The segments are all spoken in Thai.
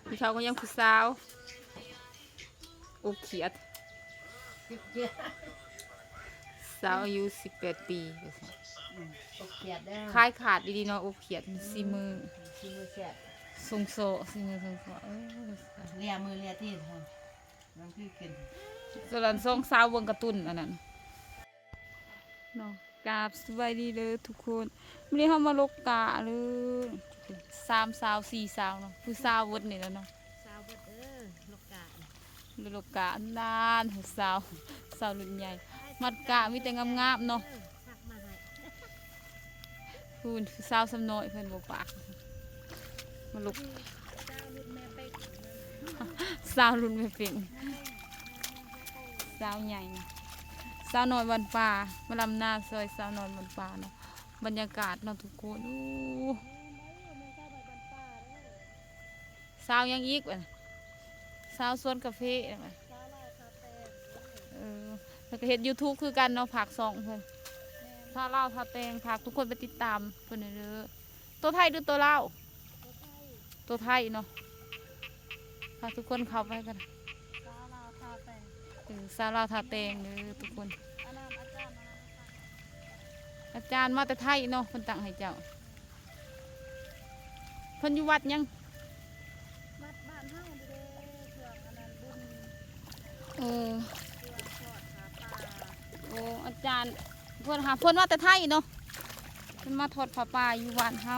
พี่เขาก็ยังผู้สาวอุกเขียดสาวอายุ18 ปีคล้ายขาดดีๆเนาะอุกเขียดสีมือทรงโซสีมือทรงโซเลียมือเลียที่ทำมันคือกินส่วนทรงสาววงกระตุ้นอันนั้นเนาะกราบสบายดีเลยทุกคนไม่ได้เข้ามาลกกาเลย3 สาว 4 สาวเนาะผู้สาววดนี่แล้วเนาะสาวเบิดลูกกะนานสาวรุ่นใหญ่มัดกะมีแต่งามๆเนาะคุณสาวสำน้อยเพิ่นบ่ปากมาลูกสาวรุ่นแม่เป็นสาวใหญ่สาวน้อยวันป่ามาลำหน้าซอยสาวน้อยวันป่าเนาะบรรยากาศเนาะทุกคนสาวยังอีกว่ะสาวสวนกาแฟนะแล้วก็เห็น YouTube คือกันเนาะผักซองเพิ่นถ้าเล่าถ้าแตงผักทุกคนไปติดตามเพิ่นเด้อตัวไทยหรือตัวเล่าตัวไทยเนาะฝากทุกคนเข้าไปกันสาวลาวทาแตงเด้อทุกคนอาจารย์มาแต่ไทยเนาะเพิ่นตั้งให้เจ้าเพิ่นอยู่วัดยังบ้านเฮาเด้อเพื่ออันนั้นบุญโอ้เพื่อทอดผ้าป่าโอ้อาจารย์เพิ่นหาเพิ่นมาแต่ไทยเนาะเพิ่นมาทอดผ้าป่าอยู่บ้านเฮา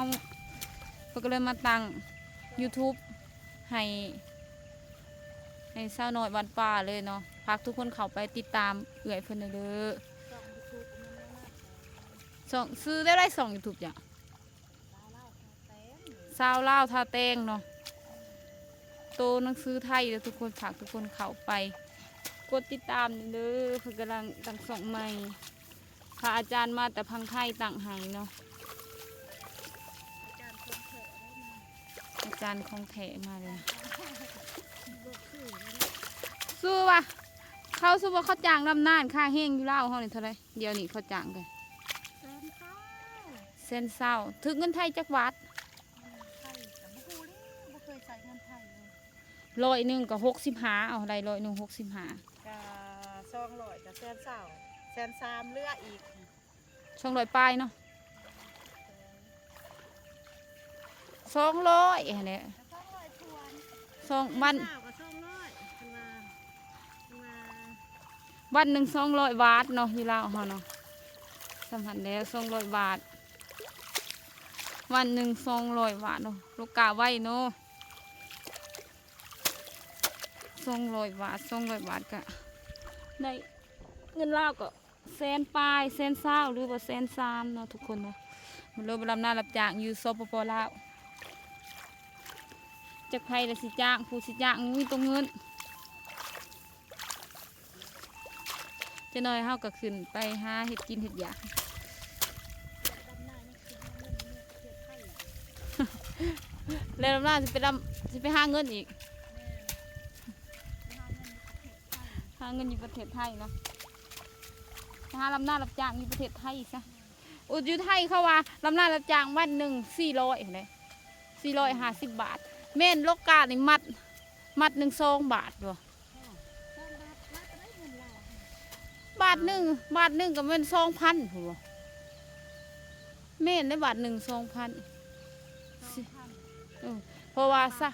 เพิ่นก็เลยมาตั้ง YouTube ให้สาวน้อยบ้านป่าเลยเนาะฝากทุกคนเข้าไปติดตามเอื้อยเพิ่นเด้อช่องซื้อได้ช่อง YouTube จ้ะสาวลาวทาแตงเนาะโตหนังสือไทยแล้วทุกคนฝากทุกคนเข้าไปกดติดตามเด้อเพิ่นกำลังตั้งช่องใหม่พระอาจารย์มาแต่พังไทยตั้งให้เนาะอาจารย์คงแถมาเลยสู้วะเขาสู้ว่าเขาจ้างลำนานค่าแห้งอยู่เล่าเขาเนี่ยเท่าไรเดี๋ยวนี้เขาจ้างกันเส้นเศร้าถึงเงินไทยจักบาท100ก็65เอาได้100 65กะ200กับ120 130เหลืออีก200ปลายเนาะ200เนี่ย2 วัน1 200 บาทเนาะที่ลาวเขาเนาะสำคัญแล้ว200 บาทวัน1 200 บาทเนาะลูกกาไว้เนาะ200 บาทก็ได้เงินลาวก็100,000ปลาย120,000หรือว่า130,000เนาะทุกคนเนาะมันเริ่มรับหน้ารับจ้างอยู่สปป.ลาวจากไผละสิจ้างผู้สิจ้างมีตัวเงินจะน้อยเฮาก็ขึ้นไปหาเห็ดกินเห็ดหยาแล้วลำหน้าสิไปหาเงินอีกหาเงินอยู่ประเทศไทยเนาะหาลำหน้ารับจ้างอยู่ประเทศไทยซะอยู่ไทยเขาว่าลำหน้ารับจ้างวันหนึ่ง400เลย450 บาทแม่นโลกานี่มัด1 2 บาทด้วยบาทหนึ่งก็เป็น2,000หัวแม่นได้บาท1 2,000เพราะว่าซะ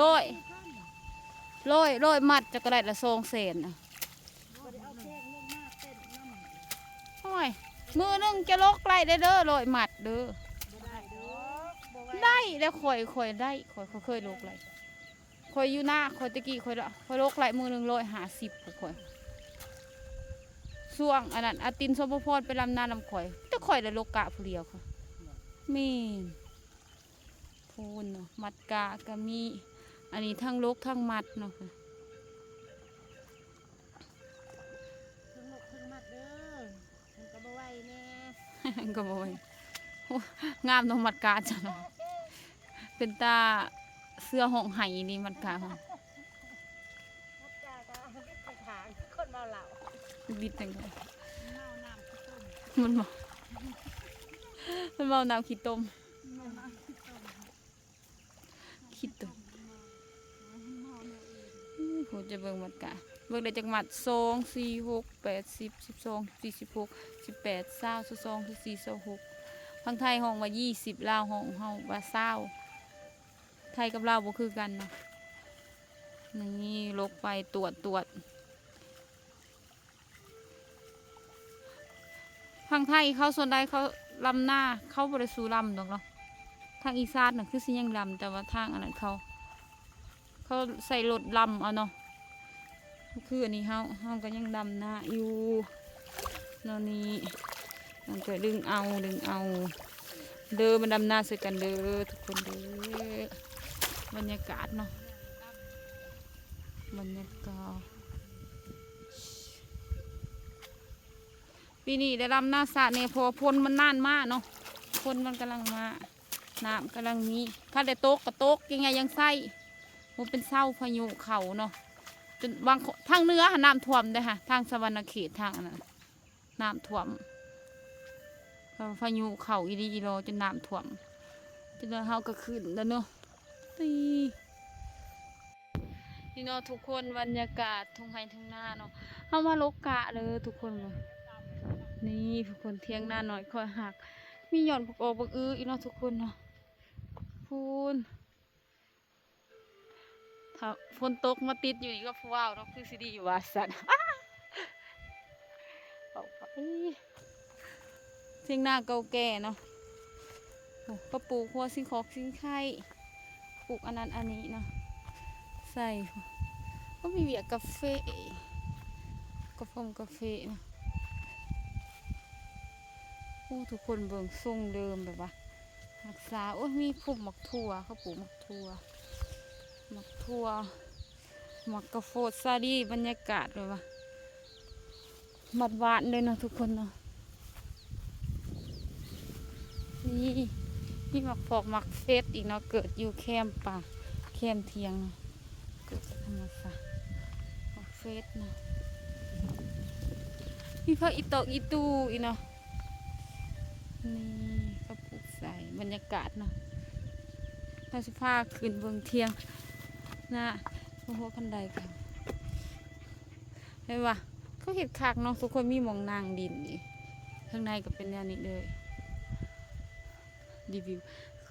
ร้อยมัดจะกระไรละ200,000โอ้ยมือนึงจะลกไรได้เด้อร้อยมัดเด้อได้แล้วข่อยได้ข่อยเคยลกไรข่อยอยู่หน้าข่อยตะกี้ข่อยลกไรมือนึง150ข่อยช่วงอันนั้นอาตินสมพรไปลำนาลำข่อยแต่ข่อยได้ลกกะผู้เดียวค่ะมีพูนเนาะมัดกะก็มีอันนี้ทั้งลกทั้งมัดเนาะค่ะทั้งหมดทั้งมัดเด้อมันก็บ่ไหวแน่ก็บ่อยงามตรงมัดกาจ้ะเนาะเป็นตาเสื้อห่องไห้นี่มัดกาค่ะมัดกาก็ทางคนเมาเหล้าบิดจังเลย มันบอกมันเมาน้ำขี้ต้มขี้ต้มผมจะเบิ่งมันกะเบิ่งได้จากหมัด2 4 6 8 10 12 14 16 18 20 22 24 26พังไทยห้องว่า20ลาวห้องเฮาว่า20ไทยกับลาวบ่คือกันเนาะนี่ลกไปตรวจทางไทยเขาส่วนใดเขาลำหน้าเขาบริสูลำดอกเนาะทางอีสานน่ะคือสิยังลำแต่ว่าทางอันนั้นเขาใส่รถลำเอาเนาะคืออันนี้เฮาก็ยังดำหน้าอยู่เนาะนี่มันก็ดึงเอาเด้อมันดำหน้าใส่กันเด้อทุกคนเด้อบรรยากาศเนาะบรรยากาศปีนี้ได้รำหน้าสระเนี่ยพอพลมันนานมากเนาะพลมันกำลังมาน้ำกำลังมีถ้าได้โต๊ะก็โต๊ะยังไงยังไส้มันเป็นเศร้าพายุเขาเนาะจนบางทางเหนือน้ำท่วมได้ค่ะทางสวรรณเขตทางนั้นน้ำท่วมพายุเขาอีดีอีโรจนน้ำท่วมจนเฮาก็ขึ้นแล้วเนาะนี่เนาะทุกคนบรรยากาศทุ่งไร่ทุ่งนาเนาะเฮามาโลกะเลยทุกคนเลยนี่ทุกคนเที่ยงหน้าหน่อยคอยหักมีหย่อนปกโอปกอื้ออีเนาะทุกคนเนาะพูนถ้าฝนตกมาติดอยู่นี่ก็ว้าวเนาะคือสิดีอยู่ว่าสันออกไปเที่ยงหน้าเก่าแก่เนาะก็ปลูกหัวสิงคอกสิงไข่ปลูกอันนั้นอันนี้เนาะใส่ก็มีเบียร์กาแฟกาแฟนะโอ้ทุกคนเบิ่งทรงเดิมแบบว่ารักษาโอ้มีพุ่มหมักถั่วเขาปลูกหมักถั่วหมักกาโฟดซาดีบรรยากาศเลยว่ะมัดหวานเลยนะทุกคนเนาะนี่หมักฟอกหมักเฟสอีกเนาะเกิดอยู่แคมป่าแคมเทียงเกิดจากธรรมชาติหมักเฟสเนาะมีพระอิโตอีตูอีเนาะนี่เขาปลูกใส่บรรยากาศเนาะเราจะพาขึ้นเบื้องเทียงนะโอ้โหคันใดกันเห็นปะเขาเห็ดคักเนาะทุกคนมีหมองนางดินอีกข้างในก็เป็นแนวนี้เลยรีวิว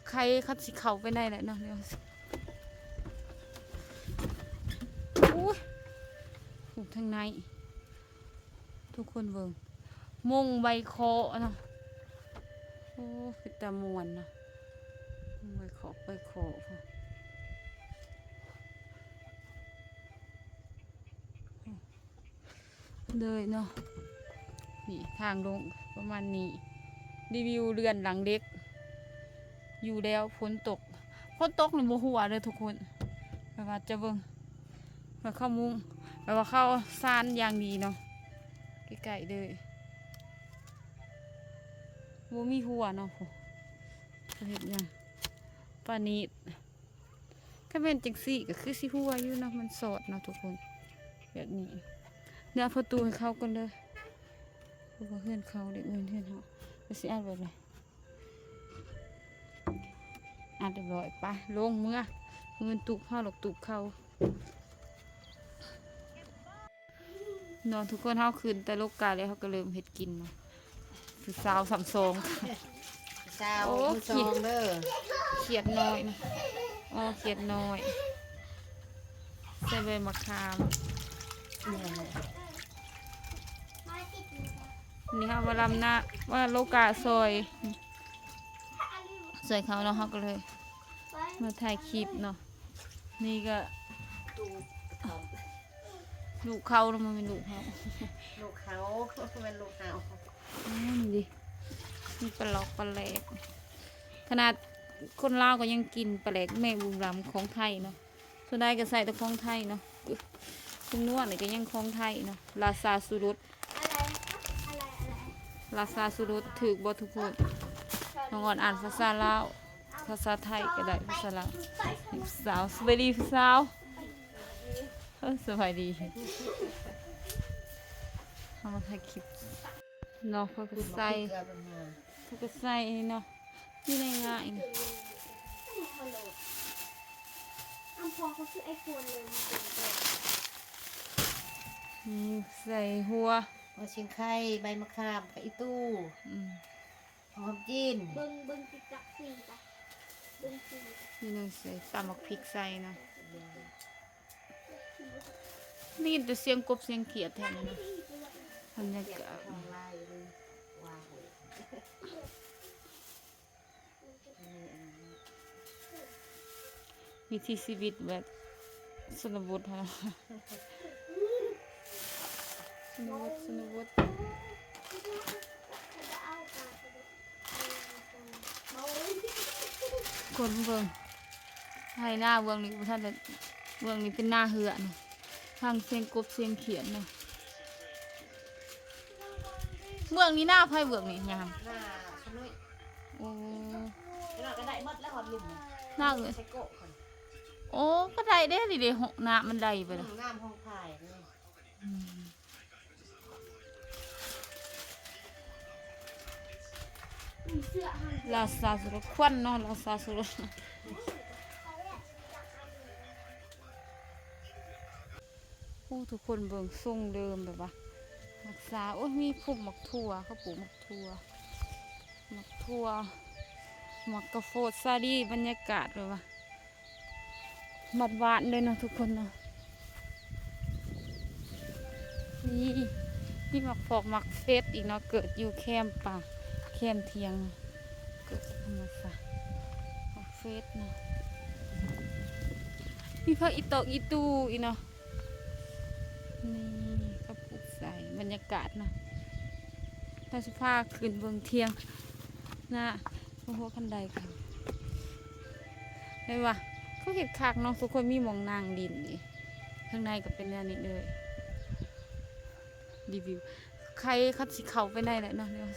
ใครคัดสิเขาไปได้แหละเนาะเดี๋ยวโอ้ยปลูกทางในทุกคนเบิ่งมงใบโคเนาะโอ้เป็นตะมวนเนาะใบโคเลยเนาะนี่ทางลงประมาณนี้รีวิวเรือนหลังเล็กอยู่แล้วฝนตกนี่บ่หัวเลยทุกคนแบบว่าจะเบิ่งแบบเข้ามุ้งแบบว่าเข้าซานอย่างดีเนาะใกล้ๆเลยบ่มีหัวเนาะเห็นยังปานีถ้าเป็นจังสี่ก็คือสิหัวอยู่เนาะมันสดเนาะทุกคนแบบนี้เนื้อประตูให้เข้ากันเลยเพราะว่าเพื่อนเขาเด็กเพื่อนเขาไปสิอ่านแบบไหนอ่านเรียบร้อยไปลงเมื่อเงินตุกเข้าหลกตุกเข้านอนทุกคนเขาคืนแต่โลกกาเลยเขาก็เริ่มเห็ดกินเนาะคือสาว3 2สาวผู้ซองเด้อ เขียดน้อยนะอ๋อเขียดน้อยใส่ใบมะขามนี่ค่ะว่าลำหน้าว่าโลกาซอยเขาเนาะเขาก็เลยมาถ่ายคลิปเนาะนี่ก็ลูกเขาแล้วมันเป็นลูกเขาเป็นลูกเขานี่ดิมีปลาหลอกปลาแหลกขนาดคนลาวก็ยังกินปลาแหลกแม่บุญรำของไทยเนาะส่วนใดก็ใส่แต่ของไทยเนาะคุณนวดนี่ก็ยังของไทยเนาะลาซาสุรุตลาซาสุรุตถือบทุกคนน้องอ่อนอ่านภาษาลาวภาษาไทยก็ได้ภาษาลาวสาวสวัสดีสาวสวัสดีทำมาถ่ายคลิป เนาะเขาก็ใส่เขาก็ใส่เนาะนี่ง่ายๆนี่ ฮัลโหลอัมพอเขาคือไอโฟนเลยมันเป็นตัว ใส่หัว หัวเชียงไข่ใบมะขามกับอีตู้ อืม หอมจีน เบิ้งติ๊กตักสี่ปะเบิ้งสี่ นี่หนึงใส่ตำบักพริกใส่เนาะนี่แต่เสียงกบเสียงเขียดแทนเลยเนาะบรรยา เสียบ กาศ ทองลายเลยว้าว วิถีชีวิตแบบชนบทฮะชนบท จะเอาปลาไปดูเอาเลย คนเบิ่งให้หน้าเบิ่งนี่บ่ท่านจะเบิ่งนี่เป็นหน้าเหือนะฟังเสียงกบเสียงเขียดเนาะเบื้องนี้หน้าไผเบื้องนี่ยาม หน้าขนุย โอ้ หน้าก็ได้หมดแล้วหอมลุ่ม หน้าเหือ ใช้โกะคน โอ้ก็ได้เด้ดิเด้หกน้ำมันได้ไปเลย งามห้องถ่ายเลย มีเสื้อหัน ลาซาสุรควันเนาะลาซาสุรโอ้ทุกคนเบิ่งทรงเดิมแบบว่ารักษาโอ้ยมีพุ่มหมักทั่วเขาปลูกหมักทั่วหมักทั่วหมักกระโฟดซาดีบรรยากาศเลยว่ะบัดหวานเลยเนาะทุกคนเนาะนี่นี่หมักฟอกหมักเฟสอีกเนาะเกิดอยู่แคมป์ป่าแคมป์เทียงเกิดธรรมศาสตร์หมักเฟสเนาะมีพระอีตอกอีตูอีเนาะนี่เขาปลูกใส่บรรยากาศเนาะถ้าสิพาขึ้นเบืองเทียงนะโอ้โหคันใดกันได้ว่ะเขาเห็ดคักเนาะทุกคนมีหมองนางดินนี่ข้างในก็เป็นแนวนี้เลยรีวิวใครคัดสิเขาไปได้แหละเนาะเดี๋ยว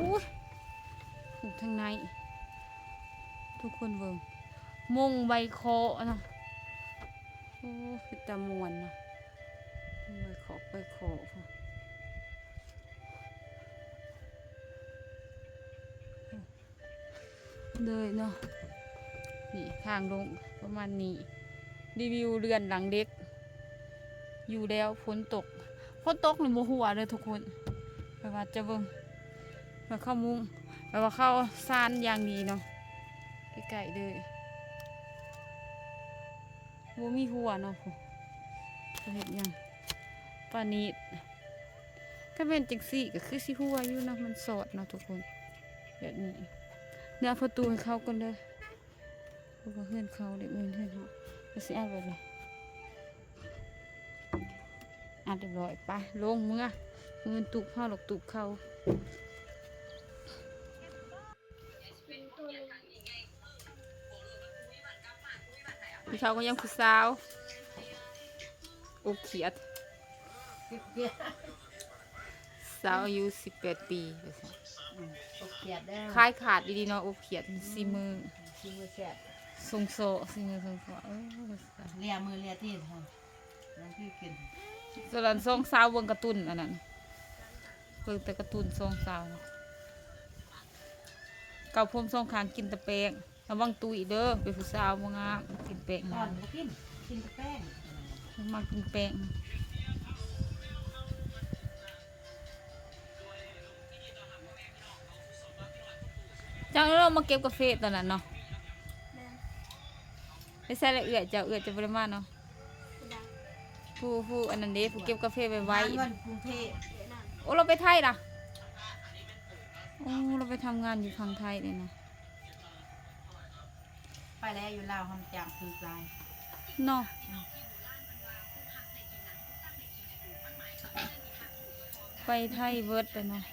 อุ้ยถูกทางในทุกคนเบิ่งมงใบโคเนาะโอ้เป็นตะมวนเนาะใบโคใบโคเลยเนาะนี่ทางลงประมาณนี้รีวิวเรือนหลังเด็กอยู่แล้วฝนตกหรือโมหัวเลยทุกคนแปลว่าจะเบิ่งมาเข้ามุ้งแปลว่าเข้าซานอย่างดีเนาะใกล้ๆเลยโมมีหัวเนาะจะเห็นยังปานีดถ้าเป็นจังสี่ก็คือสิหัวอยู่นะมันสดเนาะทุกคนแบบนี้เนื้อประตูให้เข้ากันเลยเพราะว่าเพื่อนเขาเด็กเพื่อนเขาจะสิอ่านไปเลยอ่านเรียบร้อยไปลงเงินตุกเข้าหลกตุกเข้า เป็นตัวนึง พี่เขาก็ยังคือสาวอบเขียด เปียก สาวอายุ18 ปีไปซะ อบเปียกได้ คล้ายขาดดีๆเนาะอบเขียดสีมือ ชิมมือแซ่บ ทรงโซสีมือทรงโซเลียมือเลียที่ทำน้ำพี่กิน ส่วนทรงสาวเบิ่งการ์ตูนอันนั้นเบิ่งแต่การ์ตูนทรงสาวเนาะเก่าผมทรงคางกินแตะแป้งระวังตุยเด้อเป็นผู้สาวบ่งามกินแป้ง ต นะ อนก็กินแต่แป้ง มากินแป้งจังเรามาเก็บกาแฟตอนนั้นเนาะ แม่ ไม่ใช่ละเอื้อยจะบริมาเนาะ กระดาษ ผู้อันนั้นเด้ผู้เก็บกาแฟไว้ไว้ เงินกรุงเทพ เดี๋ยวนั่น โอ้เราไปไทยล่ะโอ้เราไปทำงานอยู่ทางไทยเลยนะ ไปแล้วอยู่ลาวทำจางคือใจ เนาะไปไทยเวิร์ดเลยเนาะ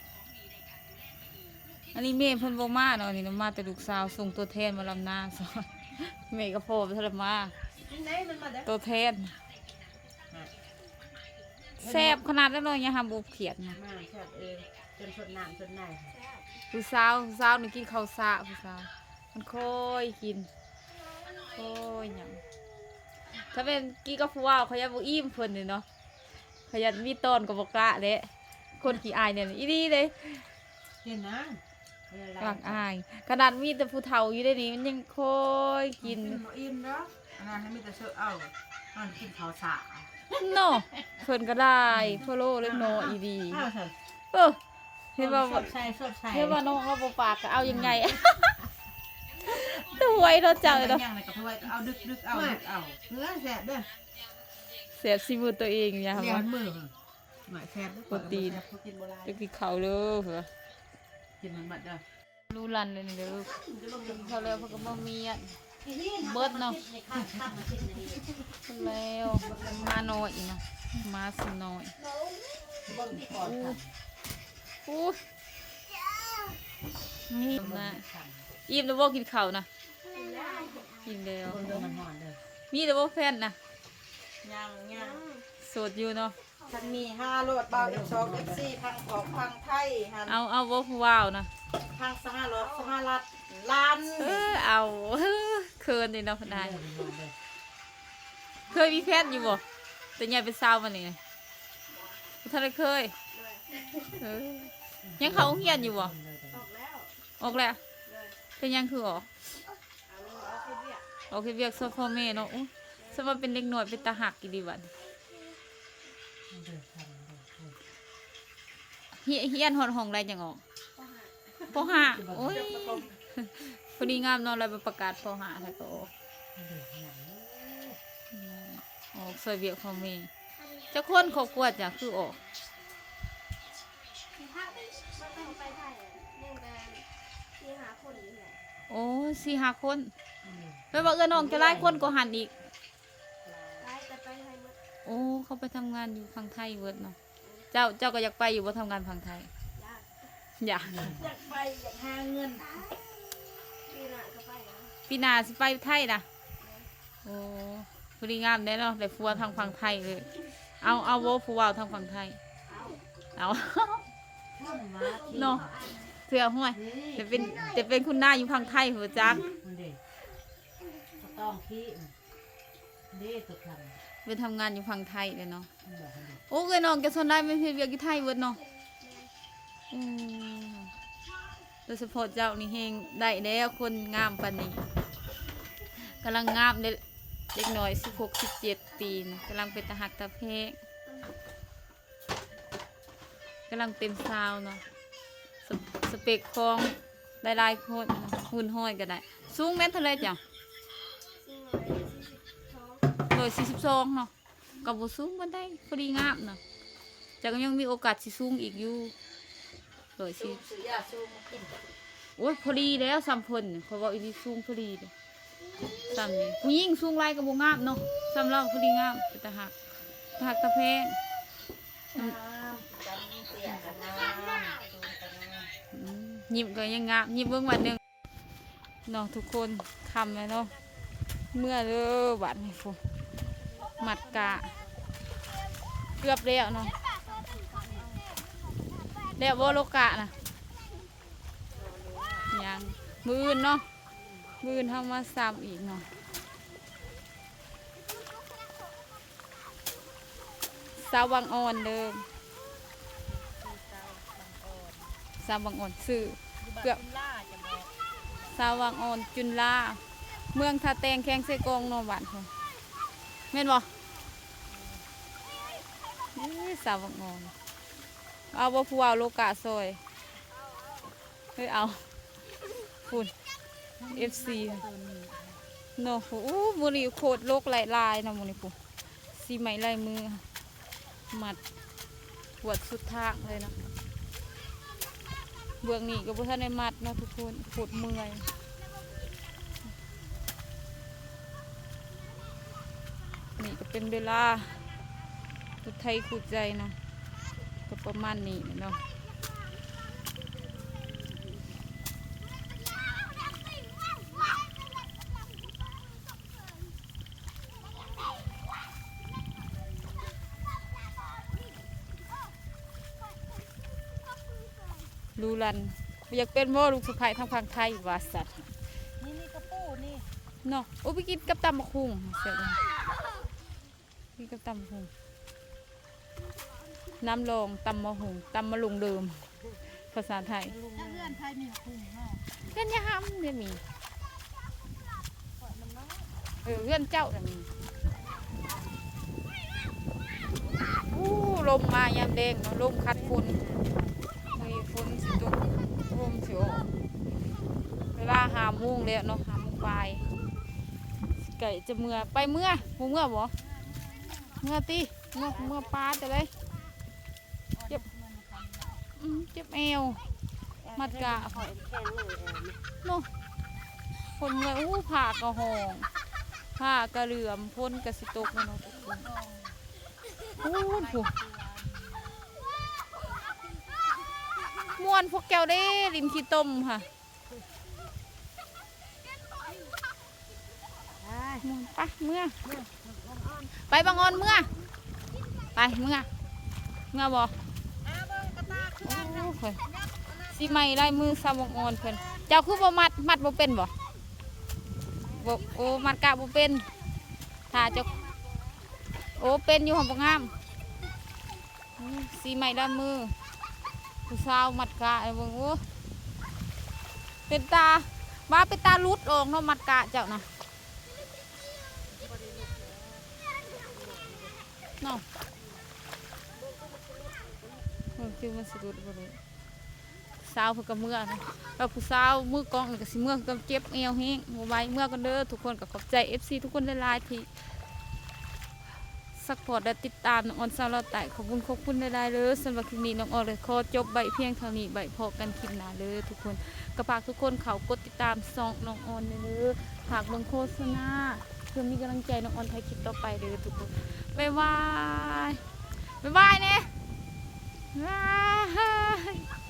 อันนี้เมย์เพิ่นบ่มาเนาะอันนี่มาแต่ลูกสาวส่งตัวแทนมาลำหน้าสอนเมย์ก็พ่อไปทรมา ที่ไหนมันมาเด้อ ตัวแทนแซ่บขนาดนั้นเลยยังทำบุบเขียดนะ มาแซ่บเองจนสดน้ำสดไหน ผู้สาวนี่กินข้าวสาผู้สาวมันค่อยกินค่อยหยังถ้าเป็นกินกับผู้ว่าวเขาจะบ่อิ่มเพิ่นนี่เนาะ ขยันมีตอนกับบอกละเด้คนขี้อายเนี่ยอีดีเลย เห็นนะเวลาก ลางอายขนาดมีแต่ผู้เฒ่าอยู่ได้นี่มันยังคอยกิน อิ่มแล้วอันนั้นให้มีแต่เชื่อเอามันกินข้าวสา เนาะเพิ่นก็ได้พ่อโลเล็กน้อยอีดี ข้าวเถอะ เออเห็นว่า สดใส่สดใส่ เห็นว่าน้องเราบ่ปากก็เอายังไง ตัวไว้เราะเจ้า เนาะ เนาะ ย่างในกระถ้วยก็เอาดึกเอาเนื้อแสบเด้อ เสียบซีมือตัวเองอย่า เลี้ย ว่าง มือหมายแสบโปรตีนโบราณ จะกินข้าวเด้อเหรอ กินมันบัดเด้อ รู้รันเลยนี่เด้อกินข้าวแล้วเพิ่นก็มาเมียนเบิดเนาะแล้วมาน้อยอีกเนาะมาสิน้อย อู้นี่นะอิ่มแล้วบ่กินข้าวนะกินแล้ว มันหอนเด้อ มีแต่บ่แฟนนะ ย่าง โสดอยู่เนาะ ฉันมี5โลดเบาF2 F4 พังของพังไทยหัน เอาบ่ผู้ว่าวนะ พัง5โลด5ลัดล้าน เอาเคินนี่เนาะพนายเคยมีแฟนอยู่บ่แต่ใหญ่เป็นสาวมานี่บ่ทันได้เคยเออยังเข้าโรงเรียนอยู่บ่ออกแล้วเป็นยังคือออกออกเวียกซอพ่อแม่เนาะอู้สมว่าเป็นเด็กน้อยเป็นตาหักอีดีบัดเฮียนฮอดห้องได้จังออกป .5 โอ้ยพอดีงามเนาะเลยไปประกาศป .5 แล้วก็ออกออกซอยเวียกพ่อแม่เจ้าคนครอบครัวจ้ะคือออก ถ้าไม่ต้องไปไทยยังแต่ที่หาคนอยู่แหละ โอ้4-5 คนไปบอกเอิ้นน้องจะหลายคนก็หันอีก ไปแต่ไปไทยหมด โอ้เขาไปทำงานอยู่ฝั่งไทยเวิร์ดเนาะเจ้าก็อยากไปอยู่ว่าทำงานฝั่งไทย ยาก อยาก ไปอยากหาเงิน ปีหน้าก็ไปนะ ปีหน้าสิไปไทยนะโอ้พอดีงามแน่เนาะแต่ฟัวทางฝั่งไทยเลยเอาโว้ฟัวทางฝั่งไทยเอาเนาะเถื่อห้วยแต่เป็นคุณหน้าอยู่ฝั่งไทยหัวจัก มันเด็กต้องขี้เด็กตุกค ไปทำงานอยู่ฝั่งไทยเลยเนาะ ำ โอ้ยน้องแกสนได้ไม่เพียงเวียกอยู่ไทยเวิร์ดเนาะอืมโดยเฉพาะเจ้านี่เฮงได้แล้วคนงามปานนี้กำลังงามเด็กน้อย16-17 ปีนะกำลังเป็นตาหักตาเพกกำลังเป็นสาวเนาะสเปกของหลายๆคนหุ่นห้อยก็ได้สูงแม่นเท่าไรจ้ะ ซึ่ง142เนาะกับบ่สูงบ่ได้พอดีงามเนาะแต่ก็ยังมีโอกาสสิสูงอีกอยู่140 ซื้อยาสูบมากิน โอ้ยพอดีแล้วซ้ำเพิ่นเขาบอกอีนี่สูงพอดีเลยซ้ำนี่ผู้หญิงสูงไรกับบ่งามเนาะซ้ำเราพอดีงามเป็นตาหักตาแพงยิ้มก็ยังงามยิ้มเบิ่งวันหนึงเนาะทุกคนคำเลยเนาะเมื่อเด้อบัดนี้พุ่นหมัดกะเกือบแล้วเนาะแล้วบ่โลกะน่ะยังมืออื่นเนาะมืออื่นทำมาซ้ำอีกเนาะสาวบางอ่อนเดิมสาวบางอ่อนซื้อเกือบสาวบางอ่อนจุนลาเมืองท่าแตงแข้งเซกองเนาะบ้านเขาแม่นบ่สาวบางอ่อนเอาบ่ผู้เอาโลกะซอยเฮ้ยเอาคุณ FC เนาะโอ้มือนี่โคตรโลกลายๆนะมือนี่ปุ๊สีไหมลายมือมัดปวดสุดทางเลยเนาะเบื้องนี้ก็บ่ทันได้มัดเนาะทุกคนปวดเมื่อยนี่ก็เป็นเวลาตุไทยขุดใจเนาะก็ประมาณนี้เนาะลูรันอยากเป็นโม่ลูกสะใภ้ทางฝั่งไทยวาสัตว์ นี่กระปูนี่ เนาะโอ้ไปกินกับตำบักหุ่งเสียเลยกินกับตำบักหุ่ง น้ำลงตำมะหุงตำมะลุงเดิมภาษาไทย ลุงเพื่อนไทยมีคุ้งเนาะ เพื่อนยามเนี่ยมีเพื่อนเจ้าน่ะมีอู้ลมมายามแดงเนาะลมคัดฝุ่นมีฝุ่นสิตกลมสิออกเวลา5 โมงแล้วเนาะ5 โมงปลายไก่จะเมื่อไปเมื่อบ่เมื่อบ่เมื่อติเมื่อปลาจะเลยเจ็บเจ็บเอวมัดกะ แข็งเลย เนาะคนเมื่อยอู้ผ้ากระหองผ้ากระเหลื่อมพ่นกระสิตกเนาะทุกคนโอ้โหม่วนพวกแก้วเด้ริมขี้ต้มค่ะม่วนไปเมื่อไปบางออนเมื่อไปเมื่อบ่โอ้ยสิไม่ได้มือสาวบางออนเพิ่นเจ้าคือบ่มัดบ่เป็นบ่โอ้มัดกะบ่เป็นถ้าเจ้าโอ้เป็นอยู่ของบ่งามสิไม่ได้มือผู้สาวมัดกะเบิ่งโอ้เป็นตาว่าเป็นตาลุดออกเนาะมัดกะเจ้านะเนาะคือมันสิลุดบ่รู้สาวเพิ่นก็เมื่อนะแล้วผู้สาวมือกองก็สิเมื่อก็เจ็บเอวแฮงบ่ไหวเมื่อกันเด้อทุกคนก็ขอบใจ FC ทุกคนหลายๆที่ซัพพอร์ตและติดตามน้องออนสาวเราแต่ขอบคุณหลายๆเด้อสำหรับคลิปนี้น้องออนเลยขอจบใบเพียงเท่านี้ใบพอกันคลิปหน้าเด้อทุกคนก็ฝากทุกคนเขากดติดตามช่องน้องออนเด้อฝากเบิ่งโฆษณาเพื่อมีกำลังใจน้องออนถ่ายคลิปต่อไปเด้อทุกคนบ๊ายบายเนี่ยบ๊ายบาย